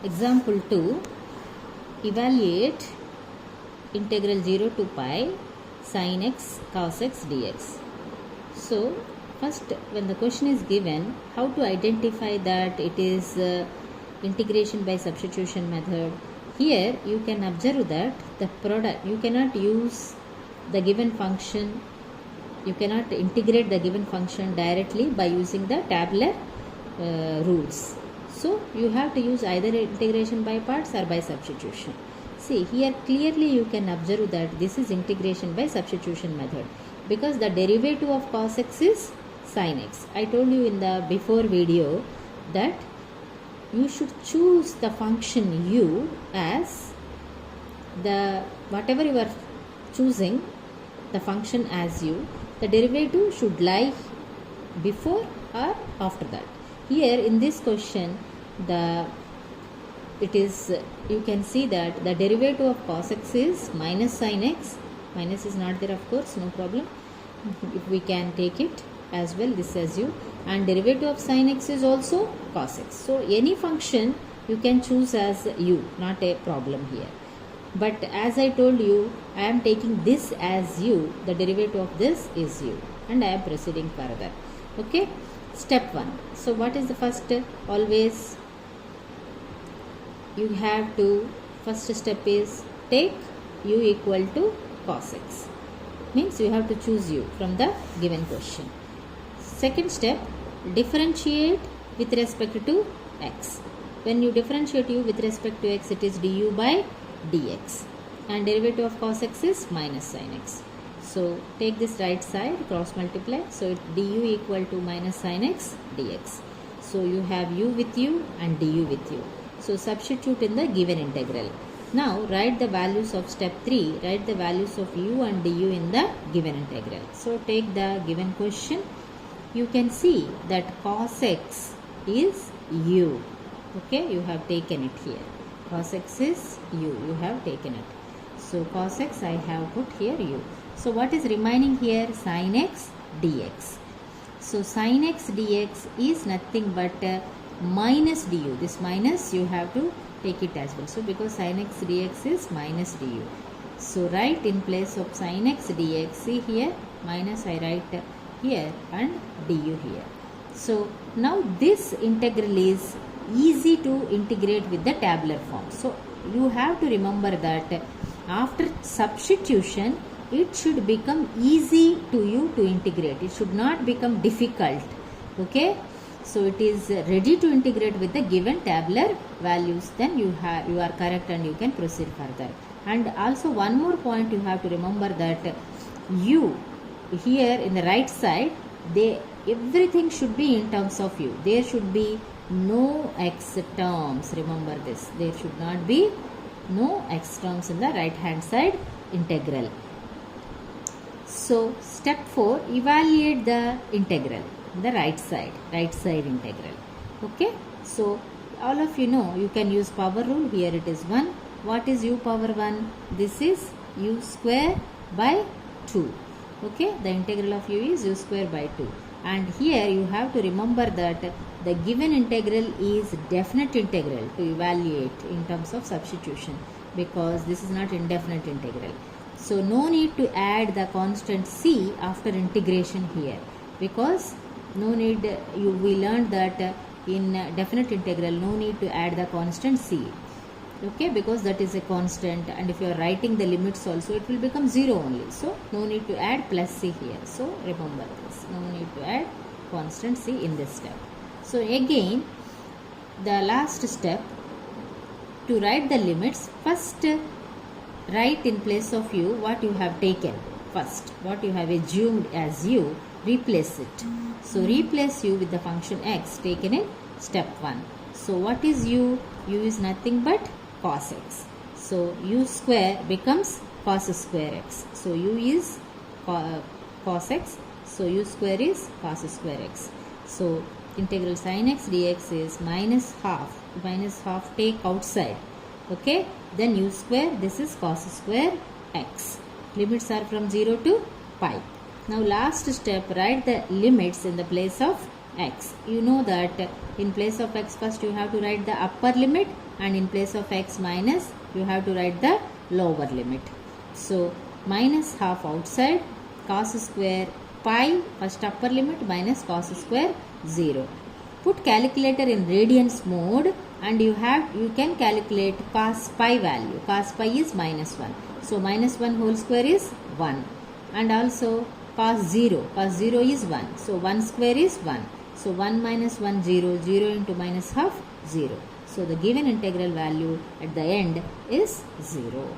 Example 2, evaluate integral 0 to pi sin x cos x dx. So first, when the question is given, how to identify that it is integration by substitution method. Here you can observe that the product, you cannot use the given function, you cannot integrate the given function directly by using the tabular rules. So you have to use either integration by parts or by substitution. See, here clearly you can observe that this is integration by substitution method, because the derivative of cos x is sin x. I told you in the before video that you should choose the function u as the whatever you are choosing the function as u, the derivative should lie before or after that. Here in this question, you can see that the derivative of cos x is minus sin x. Minus is not there, of course, no problem. If we can take it as well, this as u, and derivative of sin x is also cos x. So any function you can choose as u, not a problem here. But as I told you, I am taking this as u, the derivative of this is u, and I am proceeding further. Okay, step 1. So what is the first? Always you have to, first step is take u equal to cos x, means you have to choose u from the given question. Second step, differentiate with respect to x. When you differentiate u with respect to x, it is du by dx, and derivative of cos x is minus sin x. So take this right side, cross multiply, so du equal to minus sin x dx. So you have u with u and du with u. So substitute in the given integral. Now write the values of step 3, write the values of u and du in the given integral. So take the given question. You can see that cos x is u. Okay, you have taken it here. Cos x is u, you have taken it. So cos x I have put here u. So what is remaining here? Sin x dx. So sin x dx is nothing but minus du. This minus you have to take it as well. So because sin x dx is minus du. So write in place of sin x dx, see here minus I write here and du here. So now this integral is easy to integrate with the tabular form. So you have to remember that after substitution it should become easy to you to integrate. It should not become difficult. Okay, so it is ready to integrate with the given tabular values. Then you are correct and you can proceed further. And also one more point you have to remember that u here in the right side, everything should be in terms of u. There should be no x terms. Remember this. There should not be no x terms in the right hand side integral. So step 4, evaluate the integral, the right side integral. Okay, so all of you know you can use power rule. Here it is 1. What is u power 1? This is u square by 2. Okay, the integral of u is u square by 2. And here you have to remember that the given integral is definite integral to evaluate in terms of substitution, because this is not indefinite integral. So no need to add the constant c after integration here, because no need, we learned that in definite integral no need to add the constant c. Okay, because that is a constant, and if you are writing the limits also it will become 0 only. So no need to add plus c here. So remember this, no need to add constant c in this step. So again the last step, to write the limits, first write in place of u what you have taken. First what you have assumed as u, replace it. So replace u with the function x taken in step 1. So what is u? U is nothing but cos x. So u square becomes cos square x. So u is cos x. So u square is cos square x. So integral sin x dx is minus half. Minus half take outside. Okay. Then u square, this is cos square x. Limits are from 0 to pi. Now last step, write the limits in the place of x. You know that in place of x first you have to write the upper limit, and in place of x minus you have to write the lower limit. So minus half outside, cos square pi, first upper limit, minus cos square 0. Put calculator in radians mode and you can calculate cos pi value. Cos pi is minus 1. So minus 1 whole square is 1. And also cos 0. Cos 0 is 1. So 1 square is 1. So 1 minus 1 0. 0 into minus half 0. So the given integral value at the end is 0.